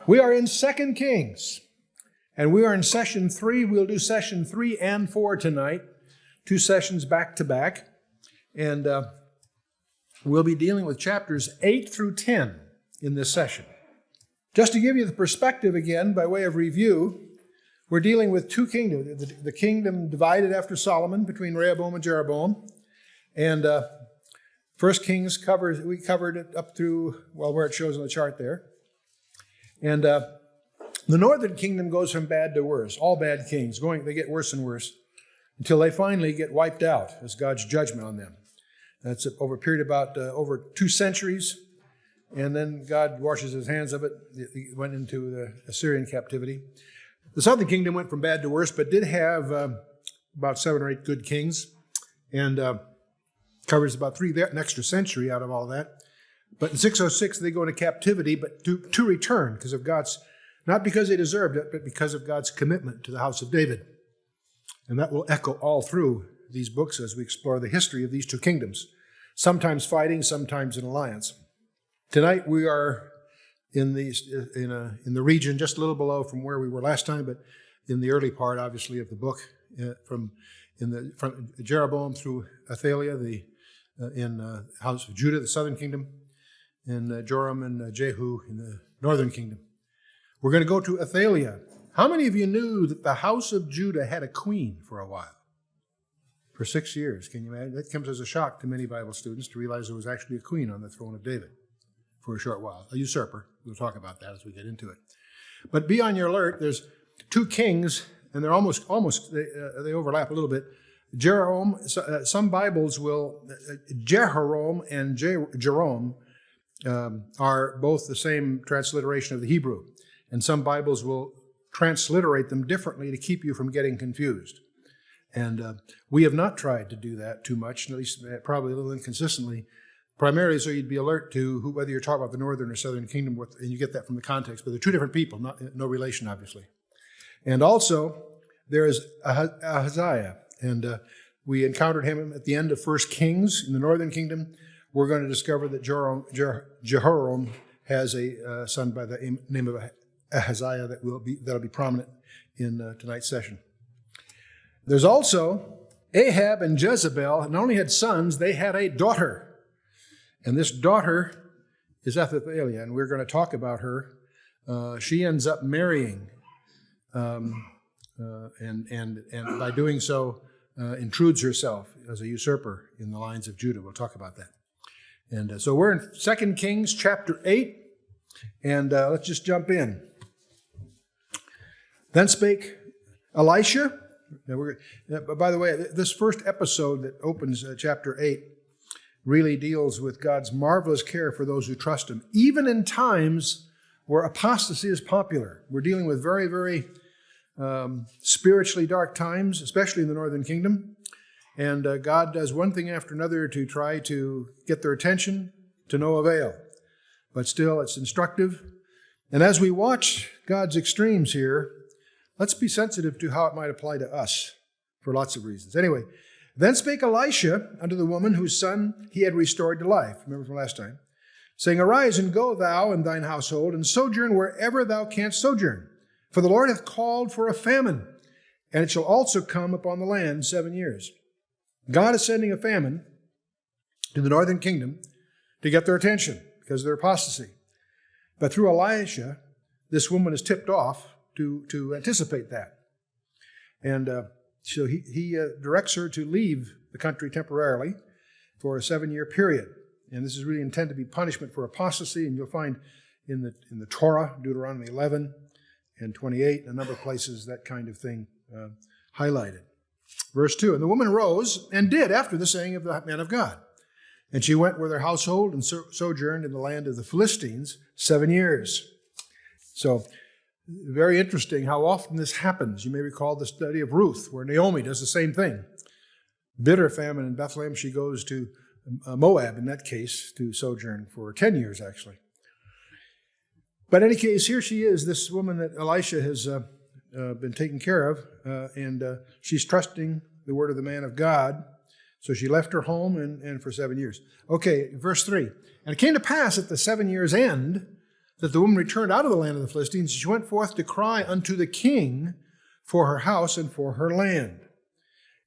We are in 2 Kings, and we are in session 3. We'll do session 3 and 4 tonight, 2 sessions back to back. And we'll be dealing with chapters 8 through 10 in this session. Just to give you the perspective again, by way of review, we're dealing with 2 kingdoms. The kingdom divided after Solomon between Rehoboam and Jeroboam. And 1 Kings we covered it up through, well, where it shows on the chart there. And the northern kingdom goes from bad to worse. All bad kings, they get worse and worse until they finally get wiped out as God's judgment on them. That's over a period about over 2 centuries. And then God washes his hands of it. It went into the Assyrian captivity. The southern kingdom went from bad to worse, but did have about 7 or 8 good kings. And covers about an extra century out of all that. But in 606, they go into captivity, but to return because of not because they deserved it, but because of God's commitment to the house of David. And that will echo all through these books as we explore the history of these 2 kingdoms, sometimes fighting, sometimes in alliance. Tonight we are in the region just a little below from where we were last time, but in the early part, obviously, of the book, from Jeroboam through Athaliah, in the house of Judah, the southern kingdom, and Joram and Jehu in the northern kingdom. We're going to go to Athaliah. How many of you knew that the house of Judah had a queen for a while? For 6 years, can you imagine? That comes as a shock to many Bible students to realize there was actually a queen on the throne of David for a short while, a usurper. We'll talk about that as we get into it. But be on your alert. There's 2 kings, and they're almost they overlap a little bit. Jeroboam, some Bibles will, Jehoram and Jerome are both the same transliteration of the Hebrew. And some Bibles will transliterate them differently to keep you from getting confused. And we have not tried to do that too much, at least probably a little inconsistently, primarily so you'd be alert to whether you're talking about the northern or southern kingdom, and you get that from the context. But they're 2 different people, no relation, obviously. And also, there is Ahaziah. And we encountered him at the end of 1 Kings in the northern kingdom. We're going to discover that Jehoram has a son by the name of Ahaziah that'll be prominent in tonight's session. There's also Ahab and Jezebel. Not only had sons, they had a daughter. And this daughter is Athaliah, and we're going to talk about her. She ends up marrying, and by doing so, intrudes herself as a usurper in the lines of Judah. We'll talk about that. And so we're in 2 Kings chapter 8, and let's just jump in. Then spake Elisha. By the way, this first episode that opens chapter 8 really deals with God's marvelous care for those who trust him, even in times where apostasy is popular. We're dealing with very, very spiritually dark times, especially in the northern kingdom. And God does one thing after another to try to get their attention, to no avail. But still, it's instructive. And as we watch God's extremes here, let's be sensitive to how it might apply to us for lots of reasons. Anyway, then spake Elisha unto the woman whose son he had restored to life. Remember from last time. Saying, Arise and go thou and thine household, and sojourn wherever thou canst sojourn. For the Lord hath called for a famine, and it shall also come upon the land 7 years. God is sending a famine to the northern kingdom to get their attention because of their apostasy. But through Elisha, this woman is tipped off to anticipate that. And so he directs her to leave the country temporarily for a 7-year period. And this is really intended to be punishment for apostasy, and you'll find in the Torah, Deuteronomy 11 and 28, a number of places that kind of thing highlighted. Verse 2, And the woman arose and did after the saying of the man of God. And she went with her household and sojourned in the land of the Philistines 7 years. So, very interesting how often this happens. You may recall the study of Ruth, where Naomi does the same thing. Bitter famine in Bethlehem, she goes to Moab, in that case, to sojourn for 10 years, actually. But in any case, here she is, this woman that Elisha has been taken care of, and she's trusting the word of the man of God. So she left her home and for 7 years. Okay, verse 3. And it came to pass at the 7 years' end that the woman returned out of the land of the Philistines, she went forth to cry unto the king for her house and for her land.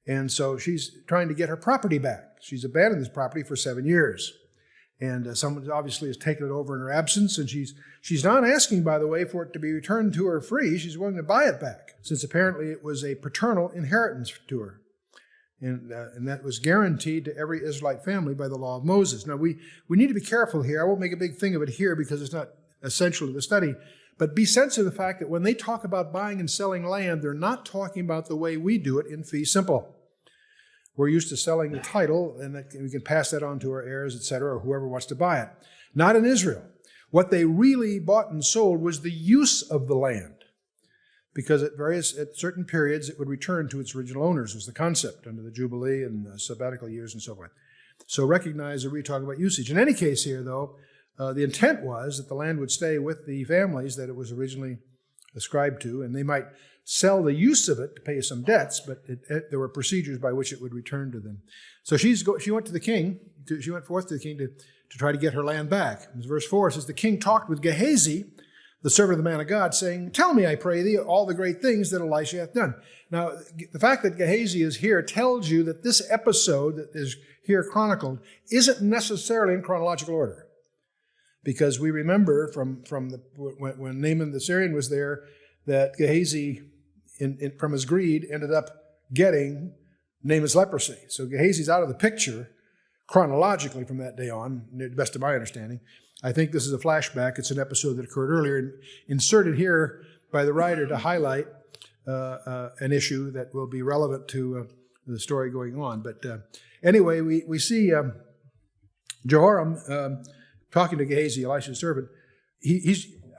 And so she's trying to get her property back. She's abandoned this property for 7 years. And someone obviously has taken it over in her absence. And she's not asking, by the way, for it to be returned to her free. She's willing to buy it back, since apparently it was a paternal inheritance to her. And that was guaranteed to every Israelite family by the law of Moses. Now, we need to be careful here. I won't make a big thing of it here because it's not essential to the study. But be sensitive to the fact that when they talk about buying and selling land, they're not talking about the way we do it in fee simple. We're used to selling the title, and we can pass that on to our heirs, etc., or whoever wants to buy it. Not in Israel. What they really bought and sold was the use of the land, because at certain periods it would return to its original owners, was the concept under the Jubilee and sabbatical years and so forth. So recognize that we're talking about usage. In any case here, though, the intent was that the land would stay with the families that it was originally ascribed to, and they might sell the use of it to pay some debts, but there were procedures by which it would return to them. So she went to the king. She went forth to the king to try to get her land back. In verse 4 it says, the king talked with Gehazi, the servant of the man of God, saying, tell me, I pray thee, all the great things that Elisha hath done. Now, the fact that Gehazi is here tells you that this episode that is here chronicled isn't necessarily in chronological order. Because we remember when Naaman the Syrian was there, that Gehazi, from his greed, ended up getting Naaman's leprosy. So Gehazi's out of the picture chronologically from that day on, to the best of my understanding. I think this is a flashback. It's an episode that occurred earlier, and inserted here by the writer to highlight an issue that will be relevant to the story going on. But anyway, we see Jehoram talking to Gehazi, Elisha's servant.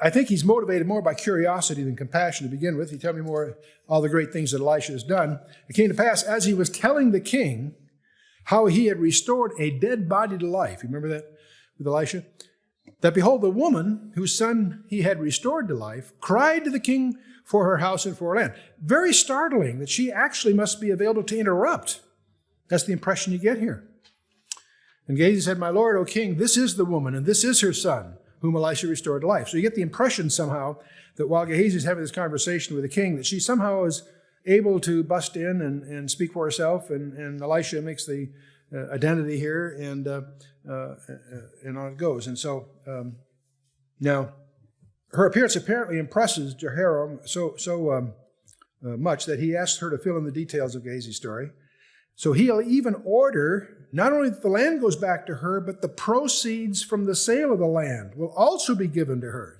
I think he's motivated more by curiosity than compassion to begin with. He told me more all the great things that Elisha has done. It came to pass, as he was telling the king how he had restored a dead body to life. You remember that with Elisha? That behold, the woman whose son he had restored to life cried to the king for her house and for her land. Very startling that she actually must be available to interrupt. That's the impression you get here. And Gehazi said, my lord, O king, this is the woman, and this is her son, whom Elisha restored to life. So you get the impression somehow that while Gehazi is having this conversation with the king, that she somehow is able to bust in and speak for herself, and Elisha makes the identity here, and on it goes. And so now her appearance apparently impresses Jehoram so much that he asks her to fill in the details of Gehazi's story. So he'll even order not only that the land goes back to her, but the proceeds from the sale of the land will also be given to her.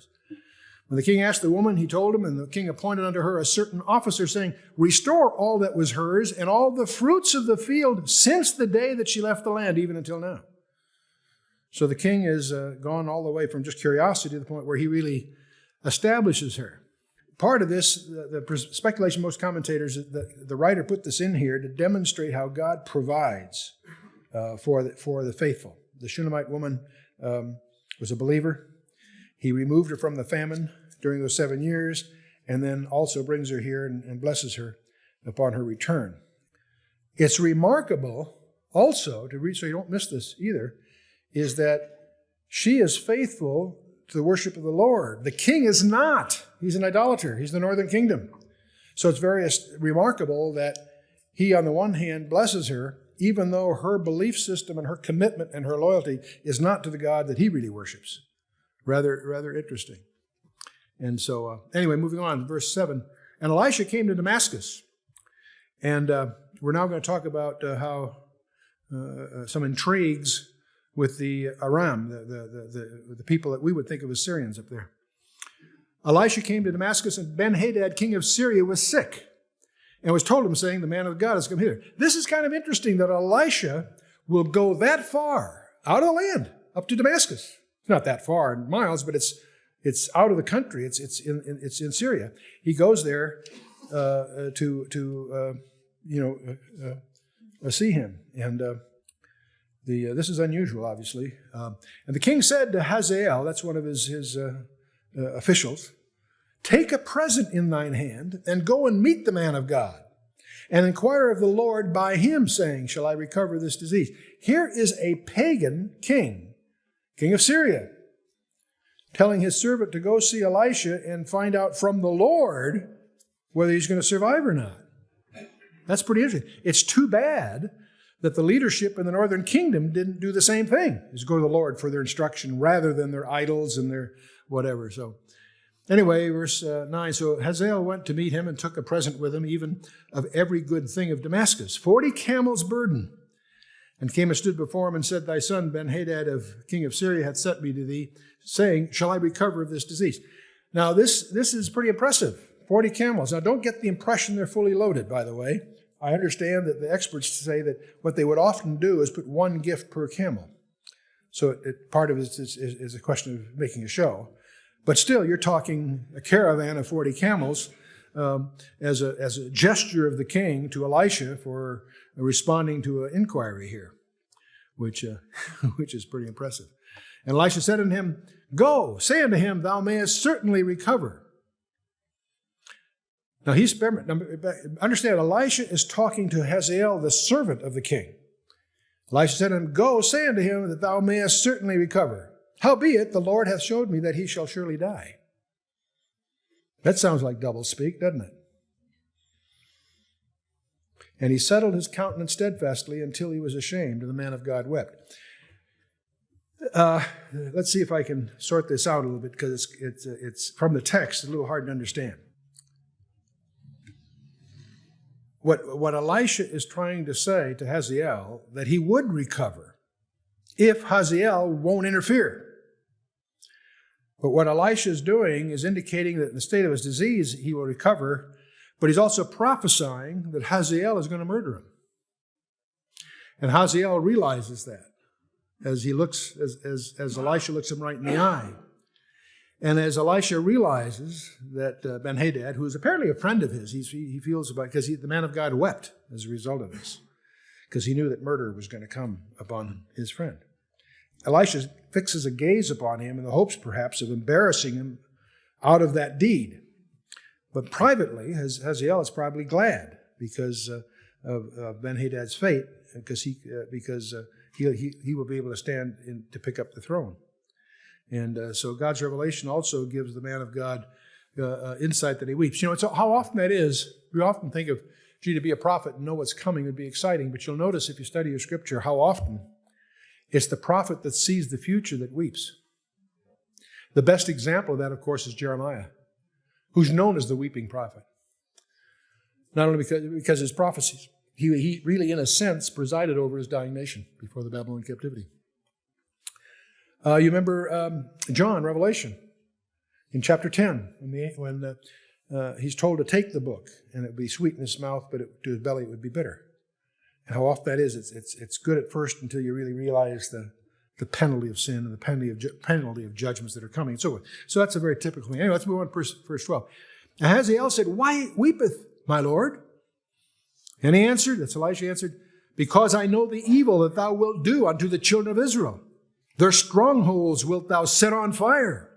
When the king asked the woman, he told him, and the king appointed unto her a certain officer, saying, restore all that was hers and all the fruits of the field since the day that she left the land, even until now. So the king has gone all the way from just curiosity to the point where he really establishes her. Part of this, the speculation of most commentators, the writer put this in here to demonstrate how God provides for the faithful. The Shunammite woman was a believer. He removed her from the famine during those 7 years, and then also brings her here and blesses her upon her return. It's remarkable also, to read, so you don't miss this either, is that she is faithful to the worship of the Lord. The king is not. He's an idolater. He's the northern kingdom. So it's very remarkable that he, on the one hand, blesses her, even though her belief system and her commitment and her loyalty is not to the God that he really worships. Rather interesting. And so, anyway, moving on, verse 7. And Elisha came to Damascus. And we're now going to talk about how some intrigues with the Aram, the people that we would think of as Syrians up there. Elisha came to Damascus, and Ben-Hadad, king of Syria, was sick, and was told him, saying, the man of God has come hither. This is kind of interesting that Elisha will go that far out of the land, up to Damascus. It's not that far in miles, but it's out of the country. It's in Syria. He goes there to see him, and this is unusual, obviously. And the king said to Hazael, that's one of his officials, take a present in thine hand, and go and meet the man of God, and inquire of the Lord by him, saying, shall I recover this disease? Here is a pagan king of Syria, telling his servant to go see Elisha and find out from the Lord whether he's going to survive or not. That's pretty interesting. It's too bad that the leadership in the northern kingdom didn't do the same thing, is go to the Lord for their instruction rather than their idols and their whatever. So anyway, verse 9, so Hazael went to meet him and took a present with him, even of every good thing of Damascus, 40 camels' burden, and came and stood before him and said, thy son Ben-Hadad, king of Syria, hath sent me to thee, saying, shall I recover of this disease? Now this is pretty impressive, 40 camels. Now don't get the impression they're fully loaded, by the way. I understand that the experts say that what they would often do is put one gift per camel. So part of it is a question of making a show. But still, you're talking a caravan of 40 camels as a gesture of the king to Elisha for responding to an inquiry here, which is pretty impressive. And Elisha said unto him, go, say unto him, thou mayest certainly recover. Now, understand, Elisha is talking to Hazael, the servant of the king. Elisha said unto him, go, say unto him that thou mayest certainly recover. Howbeit, the Lord hath showed me that he shall surely die. That sounds like doublespeak, doesn't it? And he settled his countenance steadfastly until he was ashamed, and the man of God wept. Let's see if I can sort this out a little bit, because it's from the text, a little hard to understand. What Elisha is trying to say to Hazael, that he would recover if Hazael won't interfere. But what Elisha is doing is indicating that in the state of his disease he will recover, but he's also prophesying that Hazael is going to murder him. And Hazael realizes that as he looks, as Elisha looks him right in the eye. And as Elisha realizes that Ben-Hadad, who is apparently a friend of his, he feels about, because the man of God wept as a result of this, because he knew that murder was going to come upon his friend. Elisha fixes a gaze upon him in the hopes, perhaps, of embarrassing him out of that deed. But privately, Hazael is probably glad because of Ben-Hadad's fate, because he will be able to stand to pick up the throne. And so God's revelation also gives the man of God insight that he weeps. You know, it's how often that is. We often think of, gee, to be a prophet and know what's coming would be exciting. But you'll notice if you study your scripture how often it's the prophet that sees the future that weeps. The best example of that, of course, is Jeremiah, who's known as the weeping prophet. Not only because his prophecies, he really, in a sense, presided over his dying nation before the Babylonian captivity. You remember John, Revelation, in chapter 10, when he's told to take the book, and it would be sweet in his mouth, but to his belly it would be bitter. And how often that is, it's good at first until you really realize the penalty of sin and the penalty of judgments that are coming and so forth. So that's a very typical thing. Anyway, let's move on to verse 12. And Hazael said, why weepeth my Lord? And he answered, that's Elisha answered, because I know the evil that thou wilt do unto the children of Israel. Their strongholds wilt thou set on fire,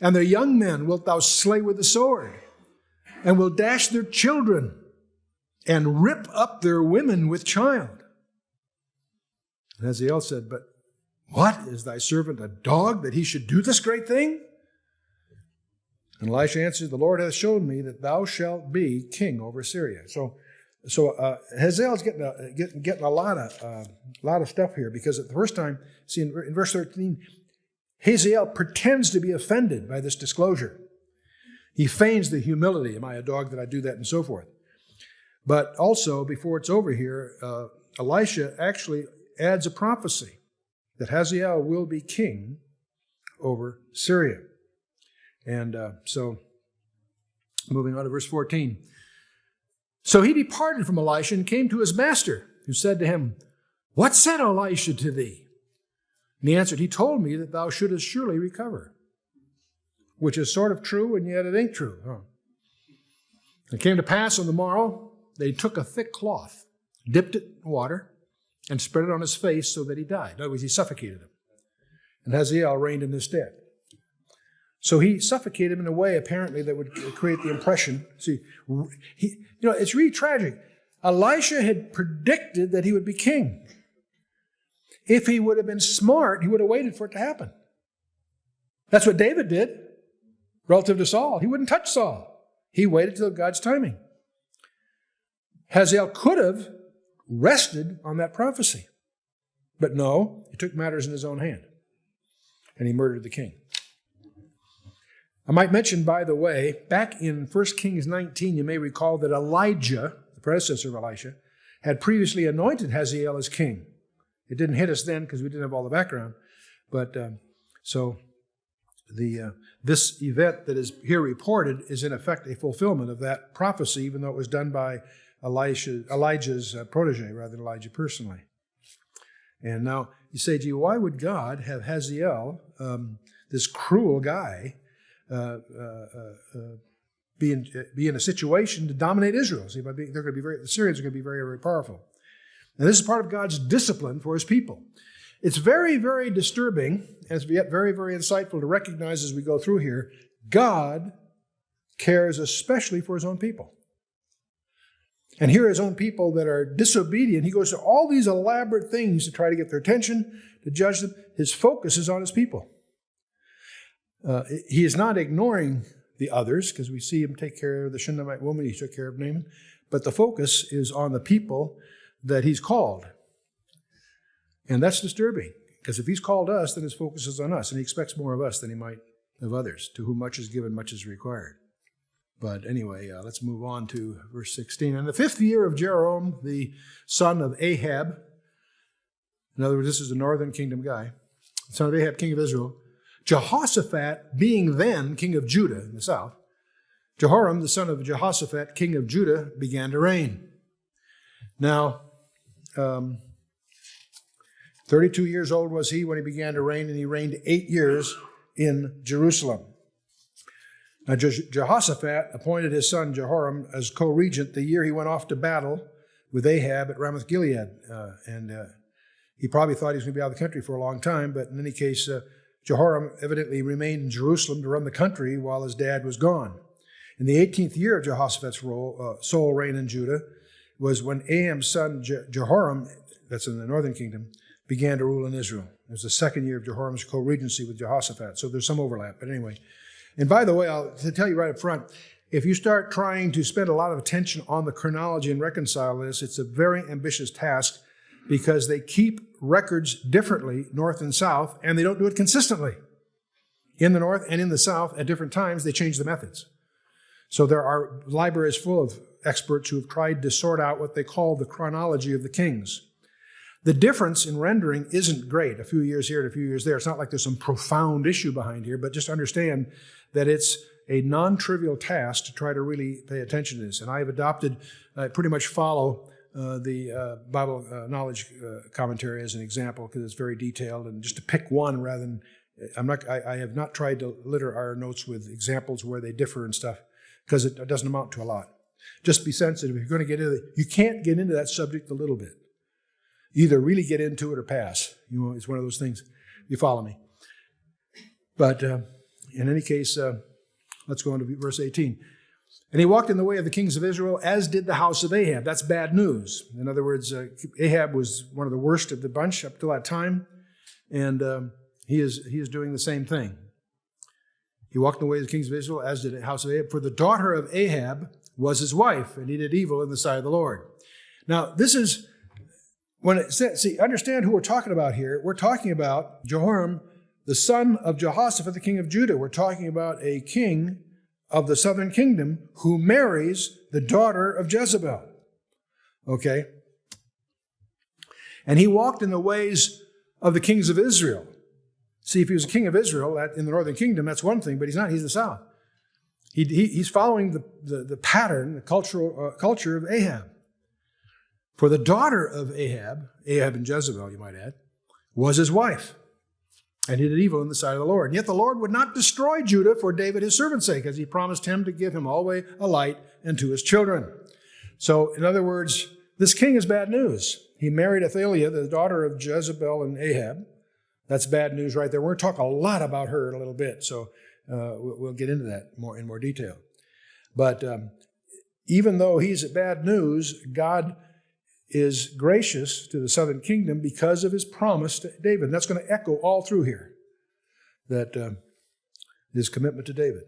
and their young men wilt thou slay with the sword, and will dash their children, and rip up their women with child. And Hazael said, but what, is thy servant a dog that he should do this great thing? And Elisha answered, the Lord hath shown me that thou shalt be king over Syria. So Hazael's getting a lot of stuff here, because at the first time, see in verse 13, Hazael pretends to be offended by this disclosure. He feigns the humility. Am I a dog that I do that, and so forth. But also, before it's over here, Elisha actually adds a prophecy that Hazael will be king over Syria. And so, moving on to verse 14. So he departed from Elisha and came to his master, who said to him, what said Elisha to thee? And he answered, he told me that thou shouldest surely recover. Which is sort of true, and yet it ain't true. Huh? It came to pass on the morrow, they took a thick cloth, dipped it in water, and spread it on his face so that he died. In other words, he suffocated him. And Hazael reigned in his stead. So he suffocated him in a way, apparently, that would create the impression. See, it's really tragic. Elisha had predicted that he would be king. If he would have been smart, he would have waited for it to happen. That's what David did relative to Saul. He wouldn't touch Saul. He waited till God's timing. Hazael could have rested on that prophecy. But no, he took matters in his own hand. And he murdered the king. I might mention, by the way, back in 1 Kings 19, you may recall that Elijah, the predecessor of Elisha, had previously anointed Hazael as king. It didn't hit us then because we didn't have all the background. But this event that is here reported is in effect a fulfillment of that prophecy, even though it was done by Elijah's protege rather than Elijah personally. And now you say, gee, why would God have Hazael, this cruel guy, be in a situation to dominate Israel? See, the Syrians are going to be very, very powerful. And this is part of God's discipline for his people. It's very, very disturbing, and it's yet very, very insightful to recognize as we go through here, God cares especially for his own people. And here are his own people that are disobedient. He goes to all these elaborate things to try to get their attention, to judge them. His focus is on his people. He is not ignoring the others, because we see him take care of the Shunammite woman. He took care of Naaman. But the focus is on the people that he's called. And that's disturbing, because if he's called us, then his focus is on us. And he expects more of us than he might of others. To whom much is given, much is required. But anyway, let's move on to verse 16. In the 5th year of Jeroboam, the son of Ahab, in other words, this is the northern kingdom guy, son of Ahab, king of Israel, Jehoshaphat, being then king of Judah in the south, Jehoram, the son of Jehoshaphat, king of Judah, began to reign. Now, 32 years old was he when he began to reign, and he reigned 8 years in Jerusalem. Now, Jehoshaphat appointed his son Jehoram as co-regent the year he went off to battle with Ahab at Ramoth Gilead. He probably thought he was going to be out of the country for a long time, but in any case, Jehoram evidently remained in Jerusalem to run the country while his dad was gone. In the 18th year of Jehoshaphat's sole reign in Judah was when Ahab's son Jehoram, that's in the northern kingdom, began to rule in Israel. It was the 2nd year of Jehoram's co-regency with Jehoshaphat, so there's some overlap. But anyway, and by the way, I'll tell you right up front, if you start trying to spend a lot of attention on the chronology and reconcile this, it's a very ambitious task because they keep records differently, north and south, and they don't do it consistently. In the north and in the south, at different times, they change the methods. So there are libraries full of experts who have tried to sort out what they call the chronology of the kings. The difference in rendering isn't great, a few years here and a few years there. It's not like there's some profound issue behind here, but just understand that it's a non-trivial task to try to really pay attention to this. And I have adopted, pretty much follow the Bible knowledge commentary as an example because it's very detailed. And just to pick one rather than, I have not tried to litter our notes with examples where they differ and stuff because it doesn't amount to a lot. Just be sensitive. If you're going to get into it, you can't get into that subject a little bit. Either really get into it or pass. You know, it's one of those things. You follow me. But in any case, let's go on to verse 18. And he walked in the way of the kings of Israel, as did the house of Ahab. That's bad news. In other words, Ahab was one of the worst of the bunch up to that time, and he is doing the same thing. He walked in the way of the kings of Israel, as did the house of Ahab. For the daughter of Ahab was his wife, and he did evil in the sight of the Lord. Now, this is, when it says, see, understand who we're talking about here. We're talking about Jehoram, the son of Jehoshaphat, the king of Judah. We're talking about a king of the southern kingdom who marries the daughter of Jezebel. Okay? And he walked in the ways of the kings of Israel. See, if he was a king of Israel in the northern kingdom, that's one thing, but he's not. He's the south. He's following the pattern, the culture of Ahab. For the daughter of Ahab and Jezebel, you might add, was his wife. And he did evil in the sight of the Lord. And yet the Lord would not destroy Judah for David, his servant's sake, as he promised him to give him always a light and to his children. So, in other words, this king is bad news. He married Athaliah, the daughter of Jezebel and Ahab. That's bad news right there. We're going to talk a lot about her in a little bit, so we'll get into that in more detail. But even though he's bad news, God is gracious to the southern kingdom because of his promise to David. And that's going to echo all through here. That his commitment to David.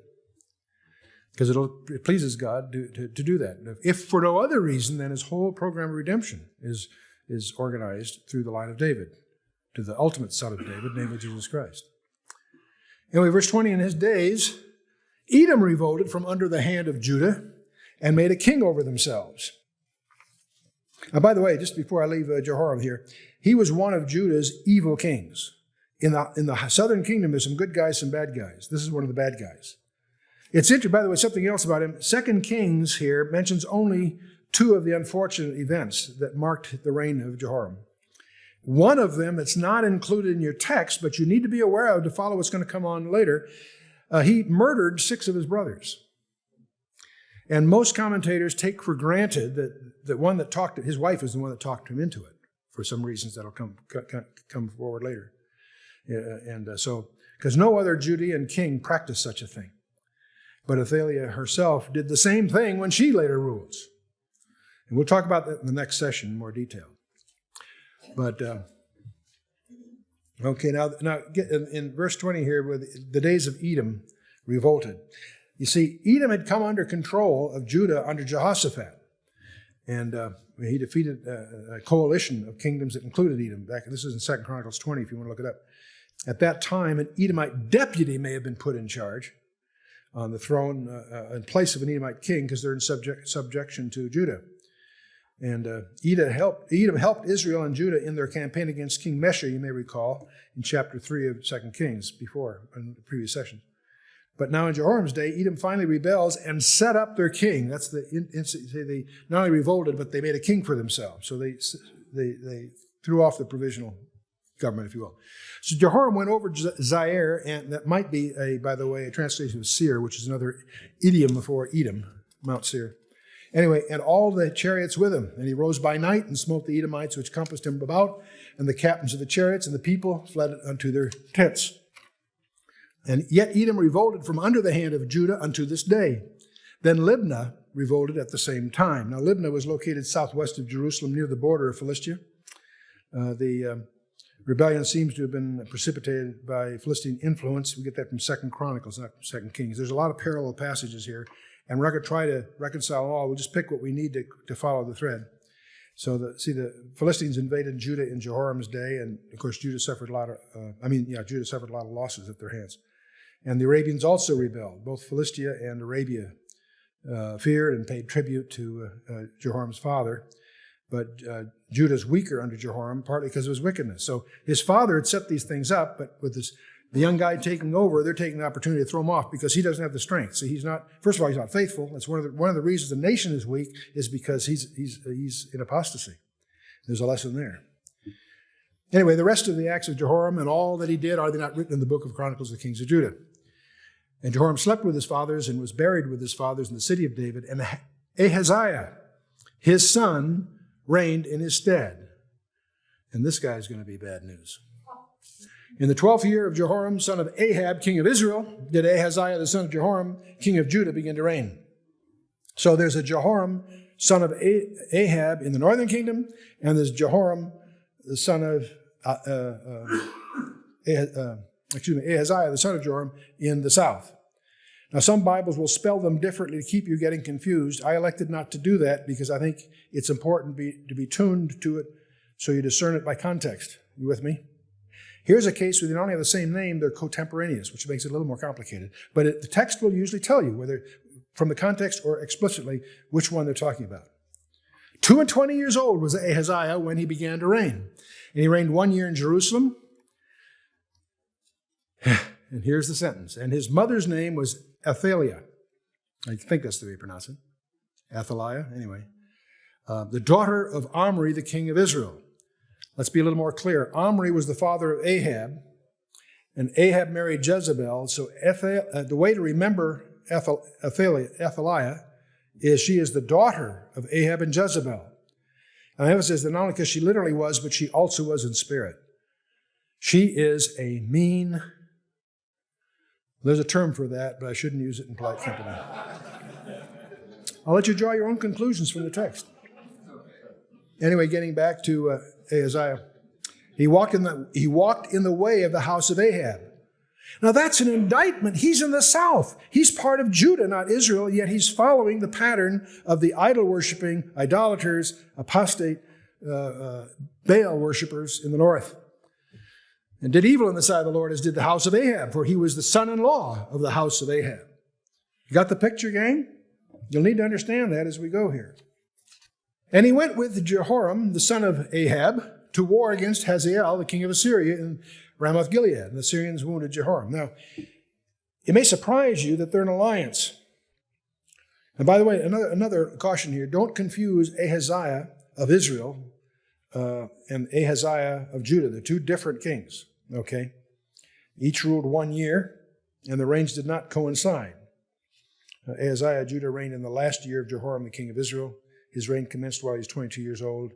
Because it pleases God to do that. If for no other reason, then his whole program of redemption is organized through the line of David, to the ultimate son of David, namely Jesus Christ. Anyway, verse 20, in his days, Edom revolted from under the hand of Judah and made a king over themselves. Now, by the way, just before I leave Jehoram here, he was one of Judah's evil kings. In the southern kingdom, there's some good guys, some bad guys. This is one of the bad guys. It's interesting, by the way, something else about him. 2 Kings here mentions only two of the unfortunate events that marked the reign of Jehoram. One of them that's not included in your text, but you need to be aware of to follow what's going to come on later. He murdered 6 of his brothers. And most commentators take for granted that the one that talked to his wife is the one that talked him into it, for some reasons that'll come forward later. Because no other Judean king practiced such a thing. But Athaliah herself did the same thing when she later rules. And we'll talk about that in the next session in more detail. But, okay, now get in verse 20 here, where the days of Edom revolted. You see, Edom had come under control of Judah under Jehoshaphat. And he defeated a coalition of kingdoms that included Edom. This is in 2 Chronicles 20, if you want to look it up. At that time, an Edomite deputy may have been put in charge on the throne in place of an Edomite king, because they're in subjection to Judah. And Edom helped Israel and Judah in their campaign against King Mesha, you may recall, in chapter 3 of 2 Kings, before, in the previous session. But now in Jehoram's day, Edom finally rebels and set up their king. That's they not only revolted, but they made a king for themselves. So they threw off the provisional government, if you will. So Jehoram went over Zaire, and that might be, by the way, a translation of Seir, which is another idiom for Edom, Mount Seir. Anyway, and all the chariots with him. And he rose by night and smote the Edomites which compassed him about, and the captains of the chariots, and the people fled unto their tents. And yet Edom revolted from under the hand of Judah unto this day. Then Libnah revolted at the same time. Now Libnah was located southwest of Jerusalem, near the border of Philistia. The rebellion seems to have been precipitated by Philistine influence. We get that from 2 Chronicles, not 2 Kings. There's a lot of parallel passages here, and we're not going to try to reconcile them all. We'll just pick what we need to follow the thread. So the Philistines invaded Judah in Jehoram's day, and of course Judah suffered a lot of losses at their hands. And the Arabians also rebelled. Both Philistia and Arabia feared and paid tribute to Jehoram's father. But Judah's weaker under Jehoram, partly because of his wickedness. So his father had set these things up, but with the young guy taking over, they're taking the opportunity to throw him off because he doesn't have the strength. So he's not. First of all, he's not faithful. That's one of the reasons the nation is weak, is because he's in apostasy. There's a lesson there. Anyway, the rest of the acts of Jehoram and all that he did, are they not written in the book of Chronicles of the Kings of Judah? And Jehoram slept with his fathers and was buried with his fathers in the city of David. And Ahaziah, his son, reigned in his stead. And this guy is going to be bad news. In the 12th year of Jehoram, son of Ahab, king of Israel, did Ahaziah, the son of Jehoram, king of Judah, begin to reign. So there's a Jehoram, son of Ahab, in the northern kingdom, and there's Jehoram, the son of Ahaziah, the son of Joram, in the south. Now, some Bibles will spell them differently to keep you getting confused. I elected not to do that because I think it's important to be tuned to it so you discern it by context. You with me? Here's a case where they don't have the same name, they're contemporaneous, which makes it a little more complicated. But the text will usually tell you, whether from the context or explicitly, which one they're talking about. 22 years old was Ahaziah when he began to reign. And he reigned 1 year in Jerusalem. And here's the sentence. And his mother's name was Athaliah. I think that's the way you pronounce it. Athaliah, anyway. The daughter of Omri, the king of Israel. Let's be a little more clear. Omri was the father of Ahab, and Ahab married Jezebel. So the way to remember Athaliah is she is the daughter of Ahab and Jezebel. And I emphasize that not only because she literally was, but she also was in spirit. She is a mean. There's a term for that, but I shouldn't use it in polite company. I'll let you draw your own conclusions from the text. Anyway, getting back to Ahaziah, he walked in the way of the house of Ahab. Now that's an indictment. He's in the south. He's part of Judah, not Israel, yet he's following the pattern of the idol-worshiping, idolaters, apostate, Baal worshippers in the north. And did evil in the sight of the Lord as did the house of Ahab, for he was the son-in-law of the house of Ahab. You got the picture, gang? You'll need to understand that as we go here. And he went with Jehoram, the son of Ahab, to war against Hazael, the king of Assyria, in Ramoth Gilead. And the Syrians wounded Jehoram. Now, it may surprise you that they're an alliance. And by the way, another caution here, don't confuse Ahaziah of Israel and Ahaziah of Judah. They're two different kings, okay? Each ruled 1 year, and the reigns did not coincide. Ahaziah of Judah reigned in the last year of Jehoram, the king of Israel. His reign commenced while he was 22 years old,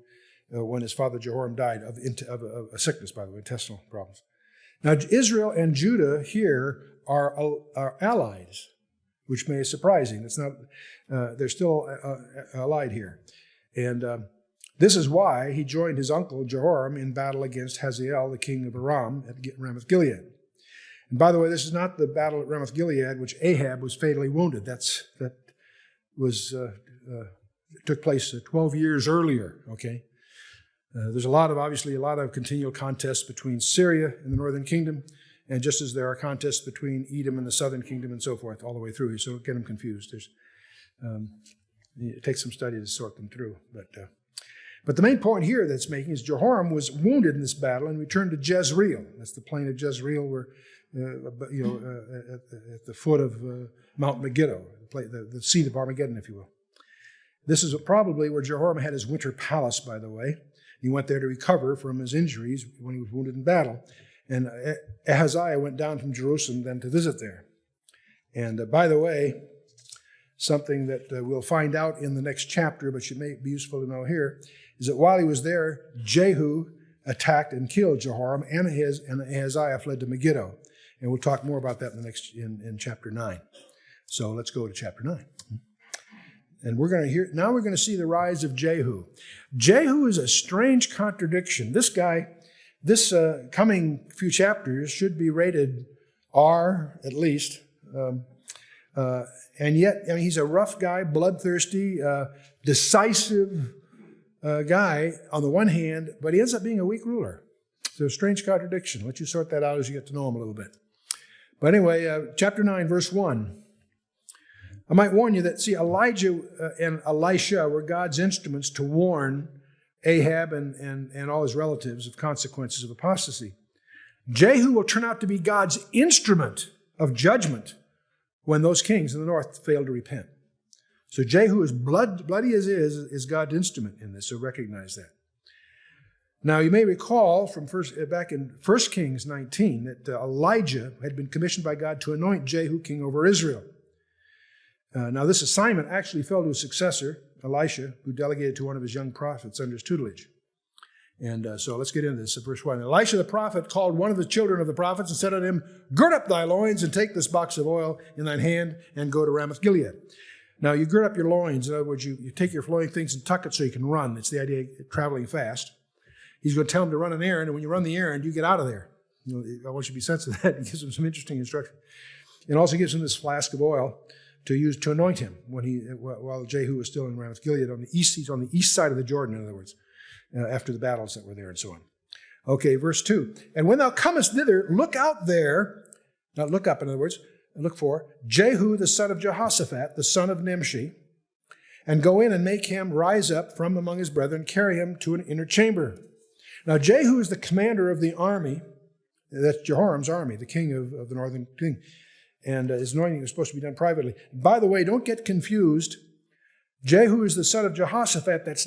when his father Jehoram died of a sickness, by the way, intestinal problems. Now, Israel and Judah here are allies, which may be surprising. It's not; they're still allied here, and this is why he joined his uncle Jehoram in battle against Hazael, the king of Aram, at Ramoth Gilead. And by the way, this is not the battle at Ramoth Gilead, which Ahab was fatally wounded. That took place 12 years earlier. Okay. There's obviously a lot of continual contests between Syria and the northern kingdom, and just as there are contests between Edom and the southern kingdom and so forth all the way through, so don't get them confused. It takes some study to sort them through. But the main point here that's making is Jehoram was wounded in this battle and returned to Jezreel. That's the plain of Jezreel, where at the foot of Mount Megiddo, the seat of Armageddon, if you will. This is probably where Jehoram had his winter palace, by the way. He went there to recover from his injuries when he was wounded in battle. And Ahaziah went down from Jerusalem then to visit there. And by the way, something that we'll find out in the next chapter, but it may be useful to know here, is that while he was there, Jehu attacked and killed Jehoram, and Ahaziah fled to Megiddo. And we'll talk more about that in chapter 9. So let's go to chapter 9. And we're going to see the rise of Jehu. Jehu is a strange contradiction. This guy, this coming few chapters should be rated R at least. And yet, he's a rough guy, bloodthirsty, decisive guy on the one hand, but he ends up being a weak ruler. So a strange contradiction. I'll let you sort that out as you get to know him a little bit. But anyway, chapter 9, verse 1. I might warn you that, Elijah and Elisha were God's instruments to warn Ahab and all his relatives of consequences of apostasy. Jehu will turn out to be God's instrument of judgment when those kings in the north fail to repent. So Jehu, as bloody as is God's instrument in this, so recognize that. Now, you may recall from back in 1 Kings 19 that Elijah had been commissioned by God to anoint Jehu king over Israel. Now, this assignment actually fell to his successor, Elisha, who delegated to one of his young prophets under his tutelage. And so let's get into this. Verse 1. Elisha the prophet called one of the children of the prophets and said unto him, Gird up thy loins and take this box of oil in thine hand and go to Ramoth Gilead. Now, you gird up your loins. In other words, you take your flowing things and tuck it so you can run. It's the idea of traveling fast. He's going to tell him to run an errand, and when you run the errand, you get out of there. I want you to be sensitive to that. He gives him some interesting instruction. And also gives him this flask of oil to use to anoint him while Jehu was still in Ramoth Gilead on the east. He's on the east side of the Jordan, in other words, after the battles that were there and so on. Okay, verse 2. And when thou comest thither, look out there, not look up, in other words, look for Jehu the son of Jehoshaphat, the son of Nimshi, and go in and make him rise up from among his brethren, carry him to an inner chamber. Now, Jehu is the commander of the army. That's Jehoram's army, the king of the northern king. And his anointing was supposed to be done privately. By the way, don't get confused. Jehu is the son of Jehoshaphat. That's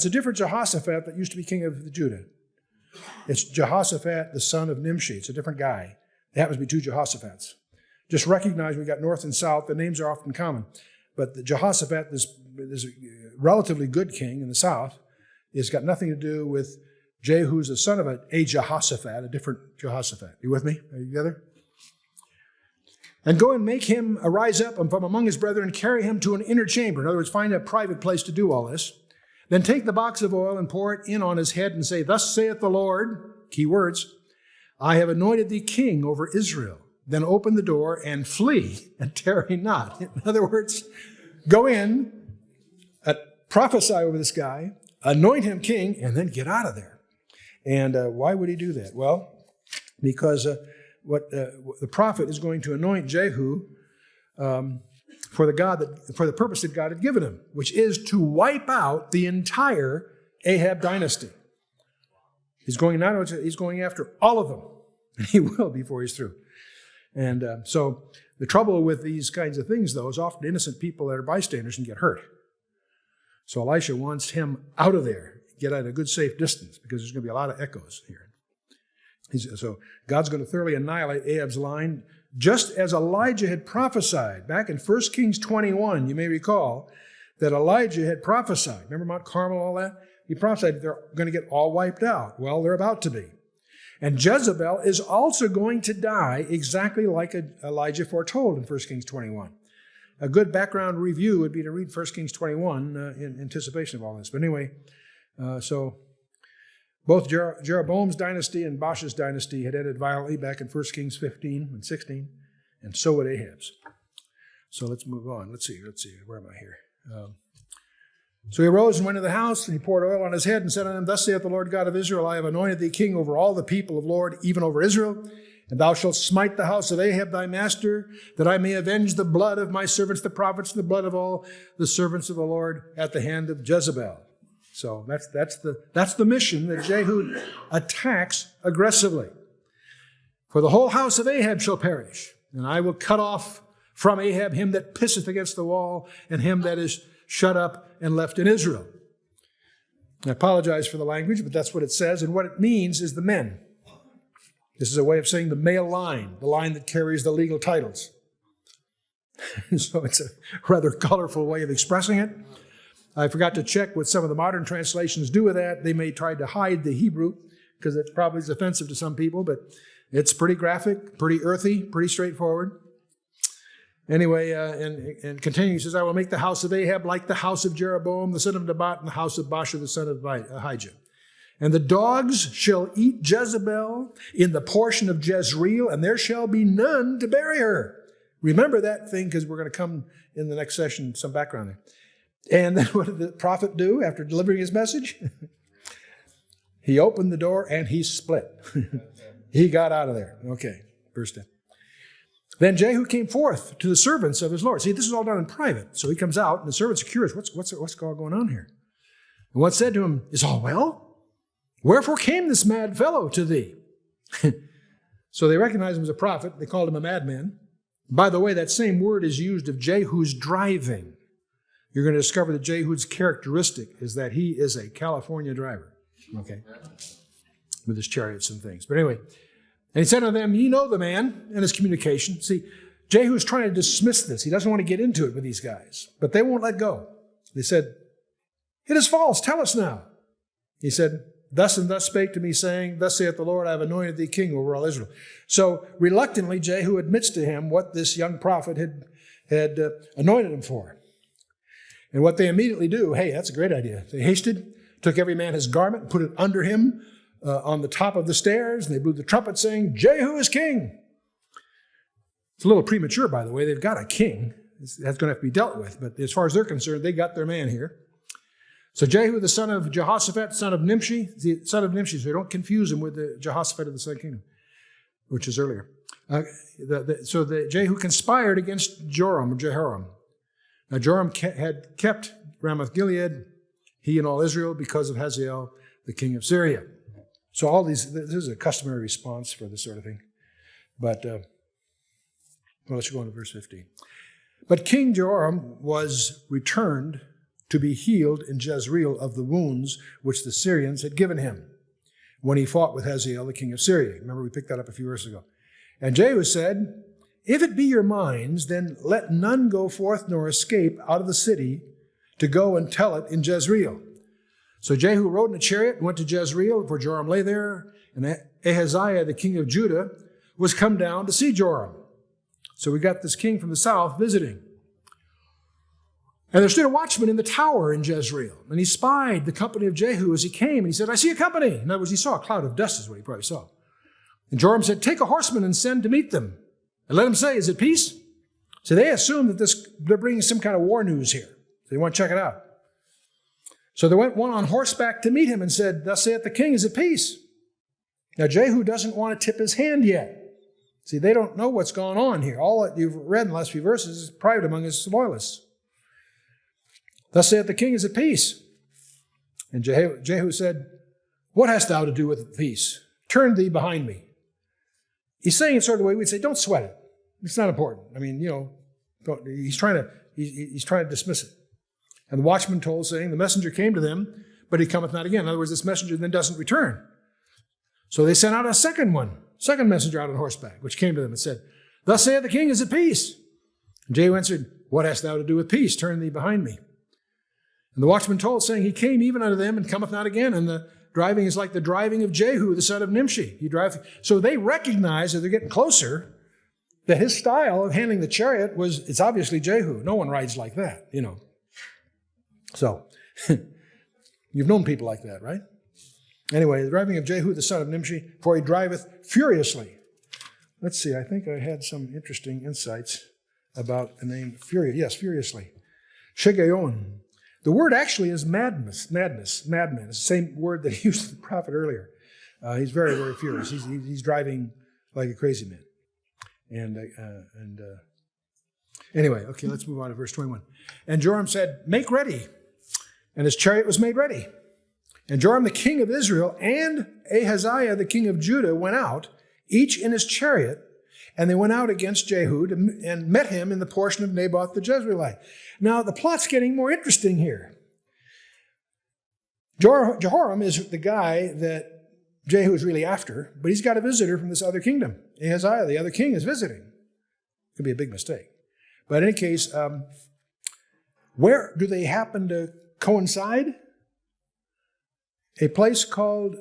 a different Jehoshaphat that used to be king of Judah. It's Jehoshaphat, the son of Nimshi. It's a different guy. It happens to be two Jehoshaphat's. Just recognize we got north and south. The names are often common. But the Jehoshaphat, this a relatively good king in the south, has got nothing to do with Jehu, who's the son of a Jehoshaphat, a different Jehoshaphat. You with me? Are you together? And go and make him arise up from among his brethren and carry him to an inner chamber. In other words, find a private place to do all this. Then take the box of oil and pour it in on his head and say, Thus saith the Lord, key words, I have anointed thee king over Israel. then open the door and flee and tarry not. In other words, go in, prophesy over this guy, anoint him king, and then get out of there. And why would he do that? Well, because the prophet is going to anoint Jehu for the purpose that God had given him, which is to wipe out the entire Ahab dynasty. He's going after all of them, and he will before he's through. And so the trouble with these kinds of things, though, is often innocent people that are bystanders can get hurt. So Elisha wants him out of there, get at a good safe distance, because there's going to be a lot of echoes here. So God's going to thoroughly annihilate Ahab's line, just as Elijah had prophesied. Back in 1 Kings 21, you may recall that Elijah had prophesied. Remember Mount Carmel, all that? He prophesied that they're going to get all wiped out. Well, they're about to be. And Jezebel is also going to die exactly like Elijah foretold in 1 Kings 21. A good background review would be to read 1 Kings 21 in anticipation of all this. But anyway, so both Jeroboam's dynasty and Baasha's dynasty had ended violently back in 1 Kings 15 and 16, and so would Ahab's. So let's move on. Let's see. Where am I here? So he arose and went to the house, and he poured oil on his head and said unto him, Thus saith the Lord God of Israel, I have anointed thee king over all the people of Lord, even over Israel. And thou shalt smite the house of Ahab thy master, that I may avenge the blood of my servants the prophets, and the blood of all the servants of the Lord at the hand of Jezebel. So that's the mission that Jehu attacks aggressively. For the whole house of Ahab shall perish, and I will cut off from Ahab him that pisseth against the wall, and him that is shut up and left in Israel. I apologize for the language, but that's what it says, and what it means is the men. This is a way of saying the male line, the line that carries the legal titles. So it's a rather colorful way of expressing it. I forgot to check what some of the modern translations do with that. They may try to hide the Hebrew because it probably is offensive to some people, but it's pretty graphic, pretty earthy, pretty straightforward. Anyway, and continuing, he says, I will make the house of Ahab like the house of Jeroboam, the son of Nebat, and the house of Baasha, the son of Ahijah. And the dogs shall eat Jezebel in the portion of Jezreel, and there shall be none to bury her. Remember that thing, because we're going to come in the next session, some background there. And then what did the prophet do after delivering his message? He opened the door and he split. He got out of there. Okay, verse 10. Then Jehu came forth to the servants of his Lord. See, this is all done in private. So he comes out, and the servants are curious. What's going on here? And one said to him, Is all well? Wherefore came this mad fellow to thee? So they recognized him as a prophet. They called him a madman. By the way, that same word is used of Jehu's driving. You're going to discover that Jehu's characteristic is that he is a California driver, okay, with his chariots and things. But anyway, and he said unto them, Ye know the man and his communication. See, Jehu's trying to dismiss this. He doesn't want to get into it with these guys, but they won't let go. They said, It is false. Tell us now. He said, Thus and thus spake to me, saying, Thus saith the Lord, I have anointed thee king over all Israel. So reluctantly, Jehu admits to him what this young prophet had anointed him for. And what they immediately do, hey, that's a great idea. They hasted, took every man his garment, and put it under him on the top of the stairs, and they blew the trumpet saying, Jehu is king. It's a little premature, by the way. They've got a king. That's going to have to be dealt with. But as far as they're concerned, they got their man here. So Jehu, the son of Jehoshaphat, son of Nimshi, the son of Nimshi, so don't confuse him with the Jehoshaphat of the Southern Kingdom, which is earlier. So Jehu conspired against Jehoram. Now Joram had kept Ramoth-Gilead, he and all Israel, because of Hazael, the king of Syria. So all these, this is a customary response for this sort of thing. But, let's go on to verse 15. But King Joram was returned to be healed in Jezreel of the wounds which the Syrians had given him when he fought with Hazael, the king of Syria. Remember, we picked that up a few verses ago. And Jehu said, If it be your minds, then let none go forth nor escape out of the city to go and tell it in Jezreel. So Jehu rode in a chariot and went to Jezreel, for Joram lay there, and Ahaziah, the king of Judah, was come down to see Joram. So we got this king from the south visiting. And there stood a watchman in the tower in Jezreel, and he spied the company of Jehu as he came, and he said, I see a company. In other words, he saw a cloud of dust is what he probably saw. And Joram said, Take a horseman and send to meet them. and let him say, is it peace? So they assume that they're bringing some kind of war news here. They want to check it out. So there went one on horseback to meet him and said, thus saith the king, is it peace? Now Jehu doesn't want to tip his hand yet. See, they don't know what's going on here. All that you've read in the last few verses is private among his loyalists. Thus saith the king, is it peace? And Jehu said, what hast thou to do with peace? Turn thee behind me. He's saying it sort of the way we'd say, don't sweat it. It's not important. I mean, he's trying to dismiss it. And the watchman told, saying, the messenger came to them, but he cometh not again. In other words, this messenger then doesn't return. So they sent out a second messenger out on horseback, which came to them and said, thus saith the king, is it peace? And Jehu answered, what hast thou to do with peace? Turn thee behind me. And the watchman told, saying, he came even unto them and cometh not again. And the driving is like the driving of Jehu, the son of Nimshi. So they recognize, as they're getting closer, that his style of handling the chariot it's obviously Jehu. No one rides like that, So, you've known people like that, right? Anyway, the driving of Jehu, the son of Nimshi, for he driveth furiously. Let's see, I think I had some interesting insights about the name Furious. Yes, furiously. Shigeon. The word actually is madness, madman. It's the same word that he used to the prophet earlier. He's very, very furious. He's driving like a crazy man. Anyway, okay, let's move on to verse 21. And Joram said, make ready. And his chariot was made ready. And Joram the king of Israel and Ahaziah the king of Judah went out, each in his chariot, and they went out against Jehu and met him in the portion of Naboth the Jezreelite. Now, the plot's getting more interesting here. Jehoram is the guy that Jehu is really after, but he's got a visitor from this other kingdom. Ahaziah, the other king, is visiting. Could be a big mistake. But in any case, where do they happen to coincide? A place called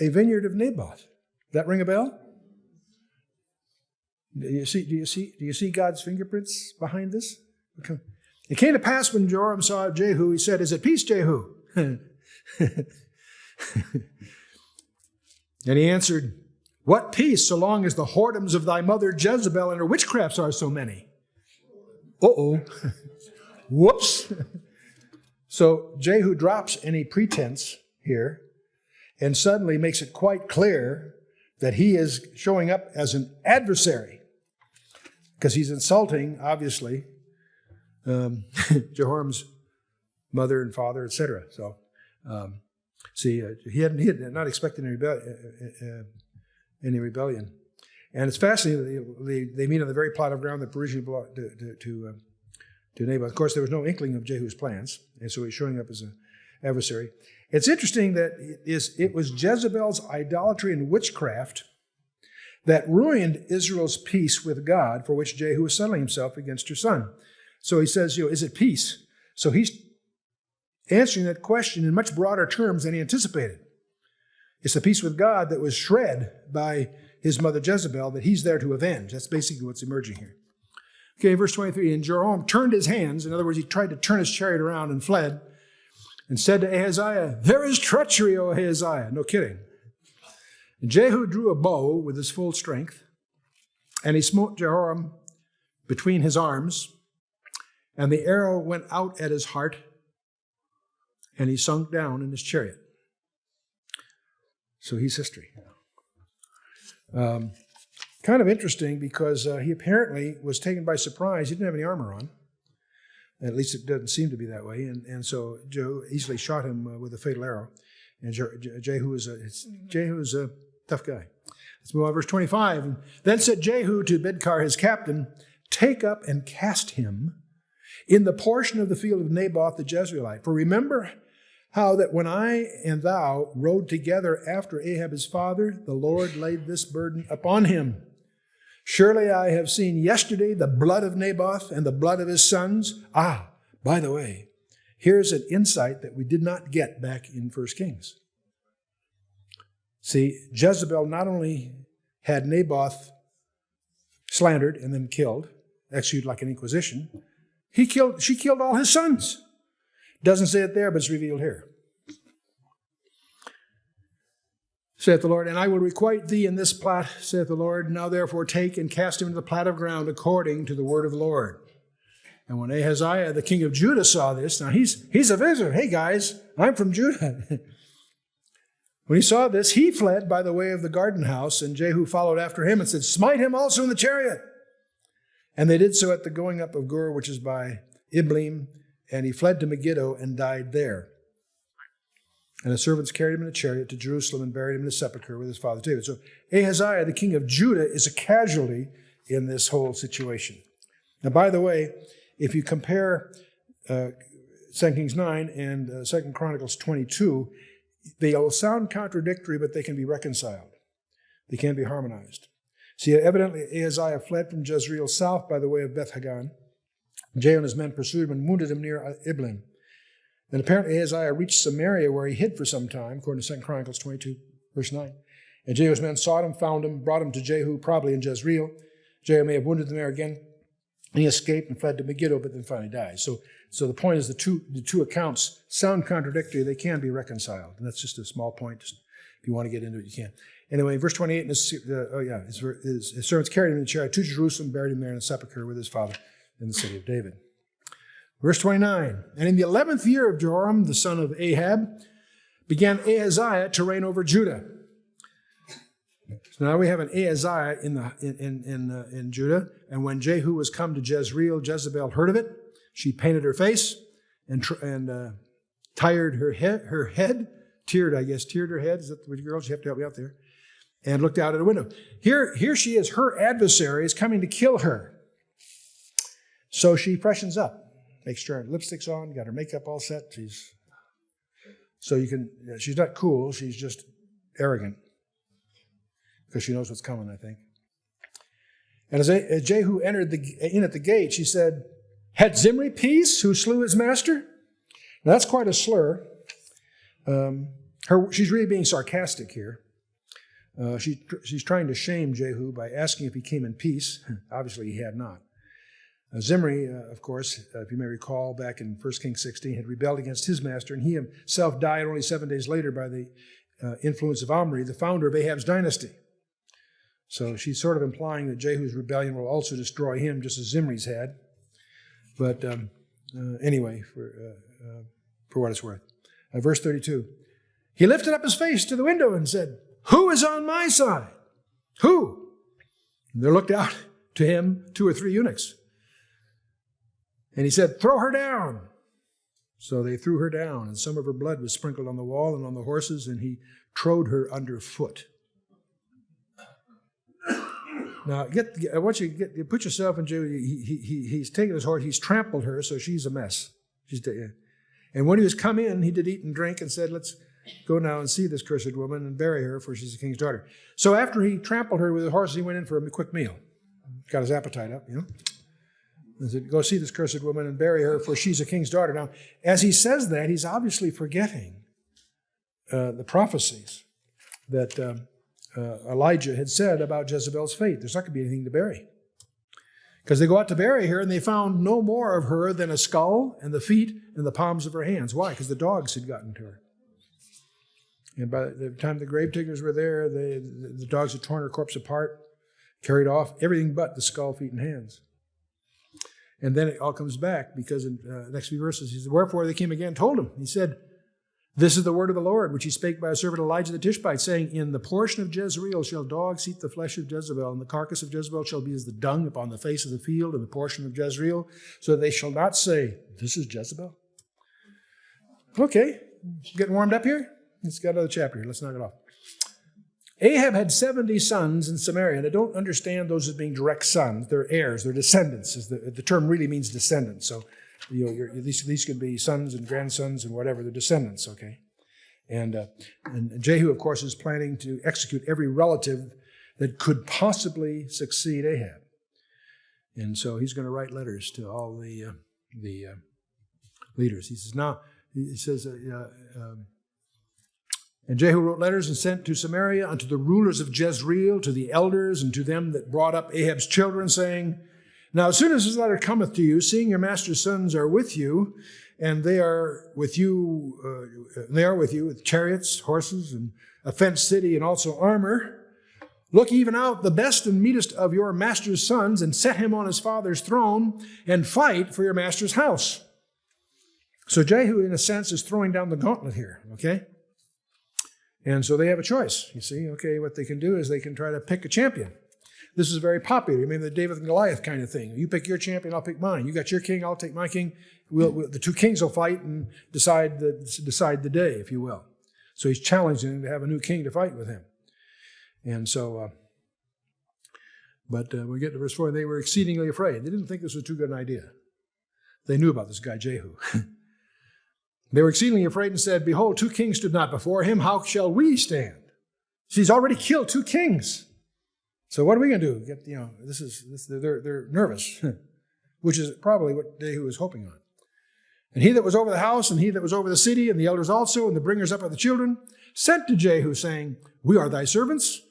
a vineyard of Naboth. Does that ring a bell? Do you see God's fingerprints behind this? Okay. It came to pass when Joram saw Jehu, he said, is it peace, Jehu? And he answered, what peace, so long as the whoredoms of thy mother Jezebel and her witchcrafts are so many? Uh-oh. Whoops. So Jehu drops any pretense here and suddenly makes it quite clear that he is showing up as an adversary because he's insulting, obviously, Jehoram's mother and father, etc. So, he had not expected any rebellion. And it's fascinating that they meet on the very plot of ground that originally belonged to Naboth. Of course, there was no inkling of Jehu's plans, and so he's showing up as an adversary. It's interesting that it was Jezebel's idolatry and witchcraft that ruined Israel's peace with God, for which Jehu was settling himself against her son. So he says, is it peace? So he's answering that question in much broader terms than he anticipated. It's the peace with God that was shred by his mother Jezebel that he's there to avenge. That's basically what's emerging here. Okay, verse 23, and Joram turned his hands. In other words, he tried to turn his chariot around and fled, and said to Ahaziah, there is treachery, O Ahaziah. No kidding. And Jehu drew a bow with his full strength, and he smote Jehoram between his arms, and the arrow went out at his heart, and he sunk down in his chariot. So he's history. Kind of interesting because he apparently was taken by surprise. He didn't have any armor on. At least it doesn't seem to be that way. And so Jehu easily shot him with a fatal arrow. And Jehu is a tough guy. Let's move on to verse 25. And then said Jehu to Bidkar, his captain, take up and cast him in the portion of the field of Naboth the Jezreelite. For remember how that when I and thou rode together after Ahab his father, the Lord laid this burden upon him. Surely I have seen yesterday the blood of Naboth and the blood of his sons. Ah, by the way, here's an insight that we did not get back in 1 Kings. See, Jezebel not only had Naboth slandered and then killed, executed like an inquisition, she killed all his sons. Doesn't say it there, but it's revealed here. saith the Lord, and I will requite thee in this plat, saith the Lord. Now therefore take and cast him into the plat of ground according to the word of the Lord. And when Ahaziah, the king of Judah, saw this, now he's a visitor. Hey guys, I'm from Judah. When he saw this, he fled by the way of the garden house, and Jehu followed after him and said, smite him also in the chariot. And they did so at the going up of Gur, which is by Ibleam, and he fled to Megiddo and died there. And the servants carried him in a chariot to Jerusalem and buried him in a sepulchre with his father David. So Ahaziah, the king of Judah, is a casualty in this whole situation. Now, by the way, if you compare 2 Kings 9 and 2 Chronicles 22, they all sound contradictory, but they can be reconciled. They can be harmonized. See, evidently Ahaziah fled from Jezreel south by the way of Beth-Hagan. Jehu and his men pursued him and wounded him near Ibleam. Then apparently Ahaziah reached Samaria, where he hid for some time, according to 2 Chronicles 22, verse 9. And Jehu's men sought him, found him, brought him to Jehu, probably in Jezreel. Jehu may have wounded them there again. And he escaped and fled to Megiddo, but then finally died. So the point is the two accounts sound contradictory. They can be reconciled. And that's just a small point. Just, if you want to get into it, you can. Anyway, verse 28, his servants carried him in the chariot to Jerusalem, buried him there in a sepulchre with his father in the city of David. Verse 29, and in the 11th year of Joram, the son of Ahab, began Ahaziah to reign over Judah. So now we have an Ahaziah in Judah, and when Jehu was come to Jezreel, Jezebel heard of it. She painted her face and tired her head, teared her head. Is that the girls? You have to help me out there. And looked out at a window. Here she is. Her adversary is coming to kill her. So she freshens up, makes sure her lipstick's on, got her makeup all set. She's not cool. She's just arrogant because she knows what's coming, I think. And as Jehu entered in at the gate, she said, had Zimri peace who slew his master? Now that's quite a slur. She's really being sarcastic here. She's trying to shame Jehu by asking if he came in peace. Obviously, he had not. Zimri, of course, if you may recall, back in 1 Kings 16, had rebelled against his master, and he himself died only 7 days later by the influence of Omri, the founder of Ahab's dynasty. So she's sort of implying that Jehu's rebellion will also destroy him, just as Zimri's had. But anyway, for what it's worth. Verse 32, he lifted up his face to the window and said, who is on my side? Who? And there looked out to him 2 or 3 eunuchs. And he said, throw her down. So they threw her down, and some of her blood was sprinkled on the wall and on the horses, and he trode her underfoot. Now, I want you to put yourself in Jehu. He's taken his horse, he's trampled her, so she's a mess. And when he was come in, he did eat and drink and said, let's go now and see this cursed woman and bury her, for she's a king's daughter. So after he trampled her with his horses, he went in for a quick meal. Got his appetite up, And said, go see this cursed woman and bury her, for she's a king's daughter. Now, as he says that, he's obviously forgetting the prophecies that Elijah had said about Jezebel's fate. There's not going to be anything to bury. Because they go out to bury her, and they found no more of her than a skull and the feet and the palms of her hands. Why? Because the dogs had gotten to her. And by the time the grave diggers were there, the dogs had torn her corpse apart, carried off everything but the skull, feet, and hands. And then it all comes back, because in the next few verses, he said, wherefore they came again and told him. He said, this is the word of the Lord, which he spake by a servant Elijah the Tishbite, saying, in the portion of Jezreel shall dogs eat the flesh of Jezebel, and the carcass of Jezebel shall be as the dung upon the face of the field in the portion of Jezreel, so that they shall not say, this is Jezebel. Okay, getting warmed up here? Let's get another chapter here. Let's knock it off. Ahab had 70 sons in Samaria, and I don't understand those as being direct sons. They're heirs, they're descendants. The term really means descendants. So these could be sons and grandsons and whatever, they're descendants, okay? And Jehu, of course, is planning to execute every relative that could possibly succeed Ahab. And so he's going to write letters to all the leaders. He says, and Jehu wrote letters and sent to Samaria unto the rulers of Jezreel, to the elders, and to them that brought up Ahab's children, saying, now as soon as this letter cometh to you, seeing your master's sons are with you, and they are with you with chariots, horses, and a fenced city, and also armor. Look even out the best and meanest of your master's sons, and set him on his father's throne, and fight for your master's house. So Jehu, in a sense, is throwing down the gauntlet here, okay? And so they have a choice, you see. Okay, what they can do is they can try to pick a champion. This is very popular. Maybe the David and Goliath kind of thing. You pick your champion, I'll pick mine. You got your king, I'll take my king. The two kings will fight and decide the day, if you will. So he's challenging him to have a new king to fight with him. And so, we get to verse 4, and they were exceedingly afraid. They didn't think this was too good an idea. They knew about this guy Jehu. They were exceedingly afraid and said, behold, 2 kings stood not before him. How shall we stand? So he's already killed 2 kings. So what are we going to do? They're nervous, which is probably what Jehu was hoping on. And he that was over the house, and he that was over the city, and the elders also, and the bringers up of the children, sent to Jehu, saying, we are thy servants,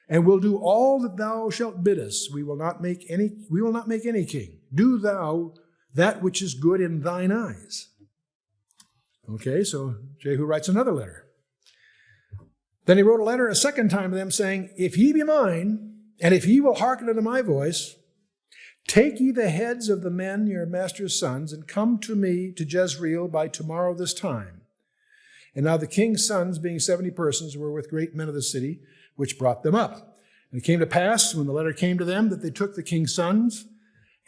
and will do all that thou shalt bid us. We will not make any king. Do thou that which is good in thine eyes. Okay, so Jehu writes another letter. Then he wrote a letter a second time to them, saying, if ye be mine, and if ye will hearken unto my voice, take ye the heads of the men, your master's sons, and come to me to Jezreel by tomorrow this time. And now the king's sons, being 70 persons, were with great men of the city, which brought them up. And it came to pass, when the letter came to them, that they took the king's sons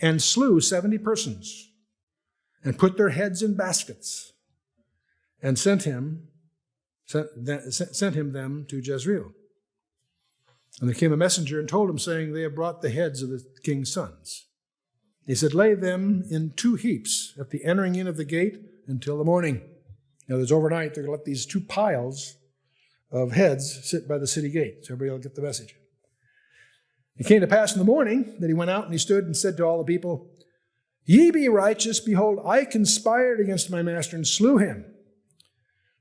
and slew 70 persons, and put their heads in baskets, and sent him them to Jezreel. And there came a messenger and told him, saying, they have brought the heads of the king's sons. He said, lay them in 2 heaps at the entering in of the gate until the morning. Now, there's overnight, they're going to let these 2 piles of heads sit by the city gate, so everybody will get the message. It came to pass in the morning that he went out and he stood and said to all the people, ye be righteous, behold, I conspired against my master and slew him.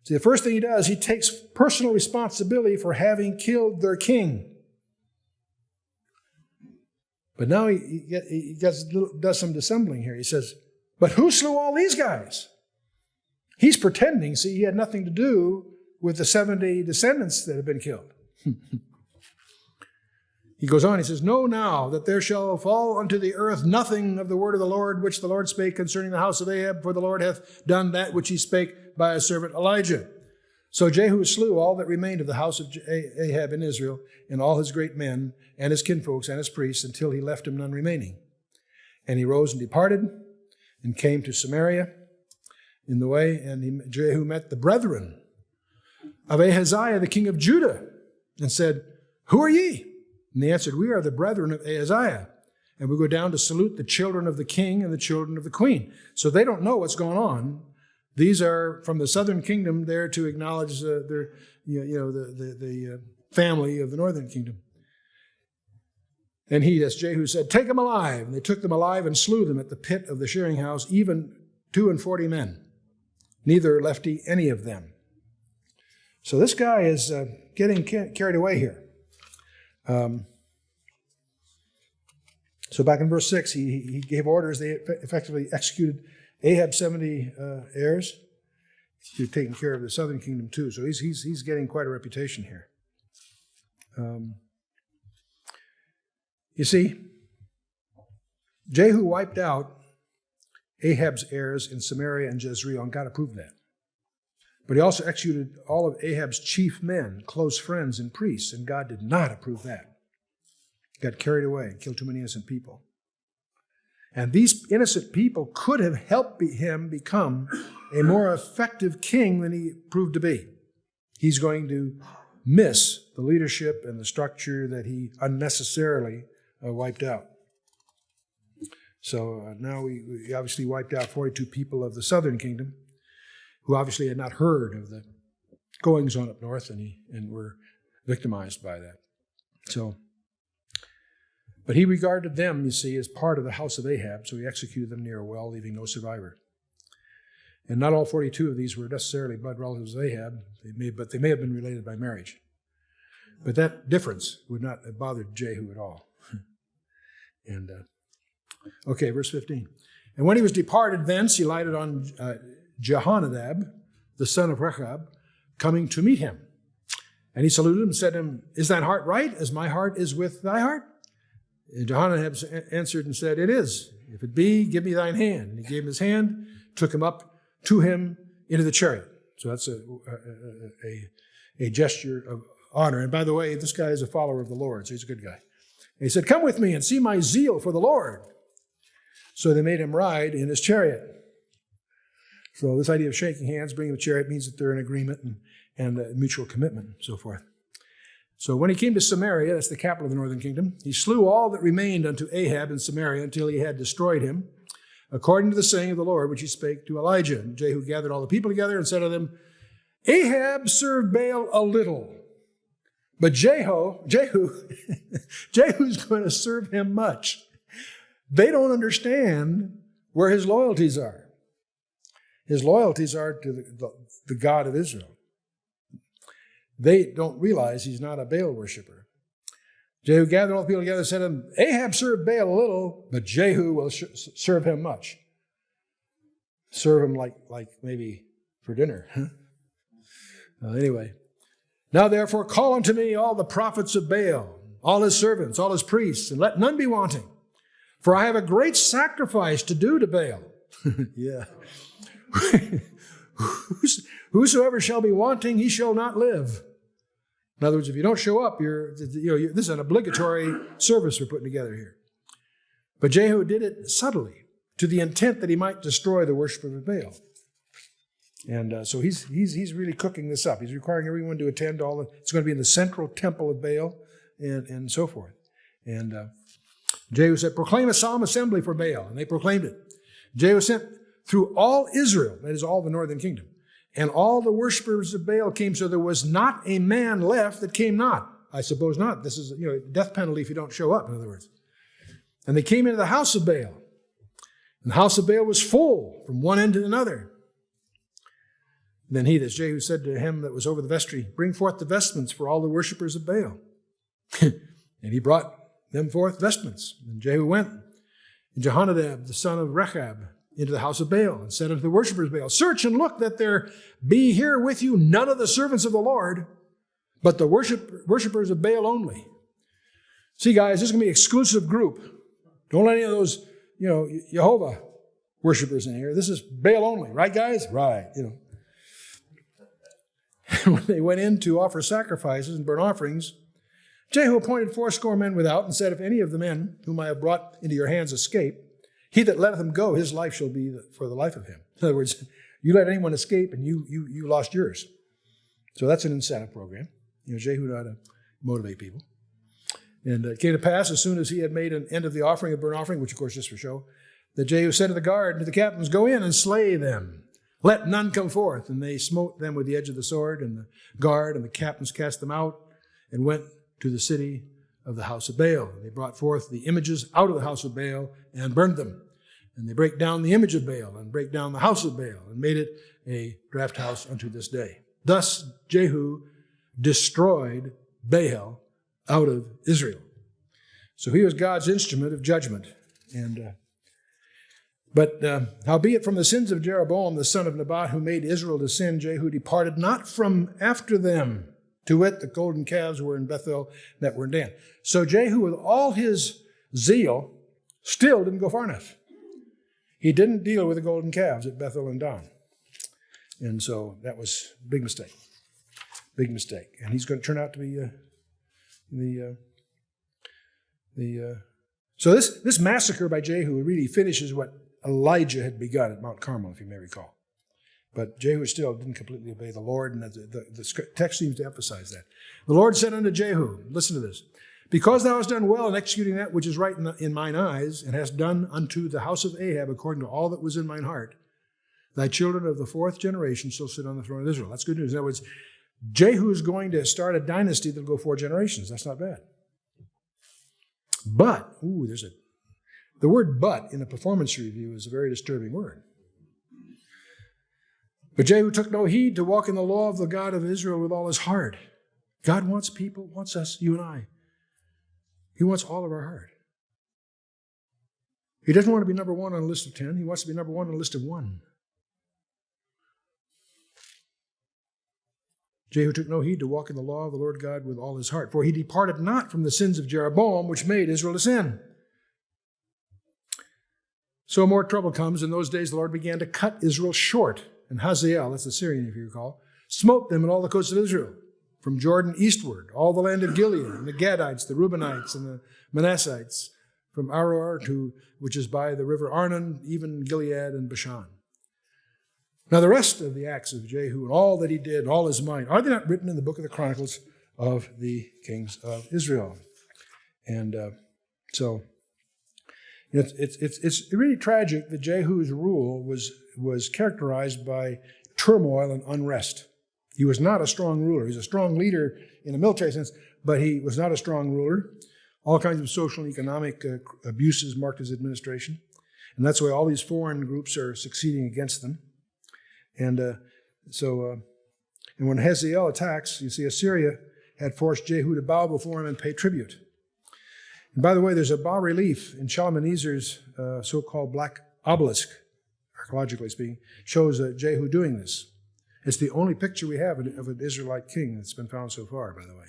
See, the first thing he does, he takes personal responsibility for having killed their king. But now he does some dissembling here. He says, but who slew all these guys? He's pretending, see, he had nothing to do with the 70 descendants that have been killed. He goes on, he says, know now that there shall fall unto the earth nothing of the word of the Lord, which the Lord spake concerning the house of Ahab, for the Lord hath done that which he spake by his servant Elijah. So Jehu slew all that remained of the house of Ahab in Israel, and all his great men, and his kinfolks, and his priests, until he left him none remaining. And he rose and departed, and came to Samaria in the way, and Jehu met the brethren of Ahaziah, the king of Judah, and said, who are ye? And they answered, we are the brethren of Ahaziah, and we go down to salute the children of the king and the children of the queen. So they don't know what's going on. These are from the southern kingdom there to acknowledge the family of the northern kingdom. And he, as Jehu said, take them alive. And they took them alive and slew them at the pit of the shearing house, even 42 men. Neither left he any of them. So this guy is getting carried away here. So back in verse 6, he gave orders. They effectively executed Ahab's 70 heirs. He's taking care of the southern kingdom too. So he's getting quite a reputation here. You see, Jehu wiped out Ahab's heirs in Samaria and Jezreel, and God approved that. But he also executed all of Ahab's chief men, close friends, and priests, and God did not approve that. He got carried away and killed too many innocent people. And these innocent people could have helped him become a more effective king than he proved to be. He's going to miss the leadership and the structure that he unnecessarily wiped out. So now we obviously wiped out 42 people of the southern kingdom, who obviously had not heard of the goings on up north and were victimized by that. But he regarded them, you see, as part of the house of Ahab, so he executed them near a well, leaving no survivor. And not all 42 of these were necessarily blood relatives of Ahab, but they may have been related by marriage. But that difference would not have bothered Jehu at all. Okay, verse 15. And when he was departed thence, he lighted on Jehonadab, the son of Rechab, coming to meet him. And he saluted him and said to him, "Is thine heart right, as my heart is with thy heart?" And Jehonadab answered and said, "It is. If it be, give me thine hand." And he gave him his hand, took him up to him into the chariot. So that's a gesture of honor. And by the way, this guy is a follower of the Lord, so he's a good guy. And he said, "Come with me and see my zeal for the Lord." So they made him ride in his chariot. So this idea of shaking hands, bringing the chariot, means that they're in agreement and mutual commitment and so forth. So when he came to Samaria, that's the capital of the northern kingdom, he slew all that remained unto Ahab in Samaria until he had destroyed him, according to the saying of the Lord, which he spake to Elijah. And Jehu gathered all the people together and said to them, "Ahab served Baal a little, but Jehu's going to serve him much." They don't understand where his loyalties are. His loyalties are to the God of Israel. They don't realize he's not a Baal worshiper. Jehu gathered all the people together and said to him, "Ahab served Baal a little, but Jehu will serve him much." Serve him like maybe for dinner. Anyway. "Now therefore call unto me all the prophets of Baal, all his servants, all his priests, and let none be wanting. For I have a great sacrifice to do to Baal." Yeah. "Whosoever shall be wanting, he shall not live." In other words, if you don't show up, this is an obligatory service we're putting together here. But Jehu did it subtly, to the intent that he might destroy the worship of Baal. And so he's really cooking this up. He's requiring everyone to attend it's going to be in the central temple of Baal and so forth. And Jehu said, "Proclaim a solemn assembly for Baal." And they proclaimed it. Jehu sent through all Israel, that is all the northern kingdom, and all the worshipers of Baal came, so there was not a man left that came not. I suppose not. This is, death penalty if you don't show up, in other words. And they came into the house of Baal. And the house of Baal was full from one end to another. Then that's Jehu, said to him that was over the vestry, "Bring forth the vestments for all the worshipers of Baal." And he brought them forth vestments. And Jehu went, and Jehonadab, the son of Rechab, into the house of Baal, and said unto the worshipers of Baal, "Search and look that there be here with you none of the servants of the Lord, but the worshipers of Baal only." See, guys, this is going to be an exclusive group. Don't let any of those, Jehovah worshipers in here. This is Baal only, right, guys? Right, When they went in to offer sacrifices and burnt offerings, Jehu appointed 80 men without, and said, "If any of the men whom I have brought into your hands escape, he that letteth him go, his life shall be for the life of him." In other words, you let anyone escape and you lost yours. So that's an incentive program. Jehu knew how to motivate people. And it came to pass, as soon as he had made an end of the offering of burnt offering, which of course is for show, that Jehu said to the guard and to the captains, "Go in and slay them. Let none come forth." And they smote them with the edge of the sword, and the guard and the captains cast them out and went to the city of the house of Baal. And they brought forth the images out of the house of Baal and burned them. And they break down the image of Baal and break down the house of Baal and made it a draft house unto this day. Thus Jehu destroyed Baal out of Israel. So he was God's instrument of judgment. But howbeit from the sins of Jeroboam, the son of Nebat, who made Israel to sin, Jehu departed not from after them. To wit, the golden calves were in Bethel that were in Dan. So Jehu, with all his zeal, still didn't go far enough. He didn't deal with the golden calves at Bethel and Dan. And so that was a big mistake. Big mistake. And he's going to turn out to be So this massacre by Jehu really finishes what Elijah had begun at Mount Carmel, if you may recall. But Jehu still didn't completely obey the Lord, and the text seems to emphasize that. The Lord said unto Jehu, listen to this, "Because thou hast done well in executing that which is right in mine eyes, and hast done unto the house of Ahab according to all that was in mine heart, thy children of the 4th generation shall sit on the throne of Israel." That's good news. In other words, Jehu is going to start a dynasty that will go 4 generations. That's not bad. But, the word "but" in a performance review is a very disturbing word. "But Jehu took no heed to walk in the law of the God of Israel with all his heart." God wants people, wants us, you and I. He wants all of our heart. He doesn't want to be number 1 on a list of 10. He wants to be number 1 on a list of 1. Jehu took no heed to walk in the law of the Lord God with all his heart, for he departed not from the sins of Jeroboam, which made Israel to sin. So more trouble comes. In those days the Lord began to cut Israel short, and Hazael, that's the Syrian if you recall, smote them in all the coasts of Israel, from Jordan eastward, all the land of Gilead, and the Gadites, the Reubenites, and the Manassites, from Aroer to, which is by the river Arnon, even Gilead and Bashan. Now the rest of the acts of Jehu and all that he did, all his might, are they not written in the book of the Chronicles of the kings of Israel? And so it's really tragic that Jehu's rule was characterized by turmoil and unrest. He was not a strong ruler. He was a strong leader in a military sense, but he was not a strong ruler. All kinds of social and economic abuses marked his administration. And that's why all these foreign groups are succeeding against them. And when Hazael attacks, you see Assyria had forced Jehu to bow before him and pay tribute. And by the way, there's a bas-relief in Shalmaneser's so-called black obelisk, archaeologically speaking, shows Jehu doing this. It's the only picture we have of an Israelite king that's been found so far, by the way.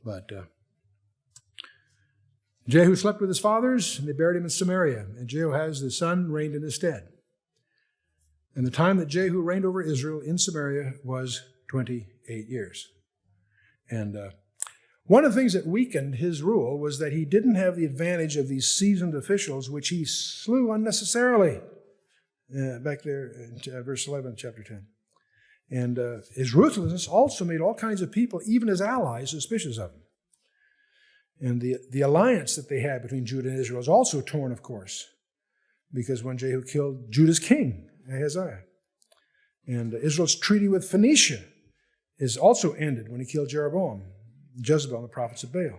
But Jehu slept with his fathers, and they buried him in Samaria. And Jehoahaz, the son, reigned in his stead. And the time that Jehu reigned over Israel in Samaria was 28 years. And one of the things that weakened his rule was that he didn't have the advantage of these seasoned officials, which he slew unnecessarily. Back there in verse 11, chapter 10. And his ruthlessness also made all kinds of people, even his allies, suspicious of him. And the alliance that they had between Judah and Israel was also torn, of course, because when Jehu killed Judah's king, Ahaziah. And Israel's treaty with Phoenicia is also ended when he killed Jeroboam, Jezebel, and the prophets of Baal.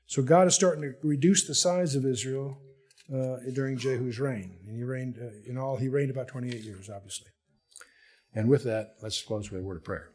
So God is starting to reduce the size of Israel during Jehu's reign. And he reigned, in all, he reigned about 28 years, obviously. And with that, let's close with a word of prayer.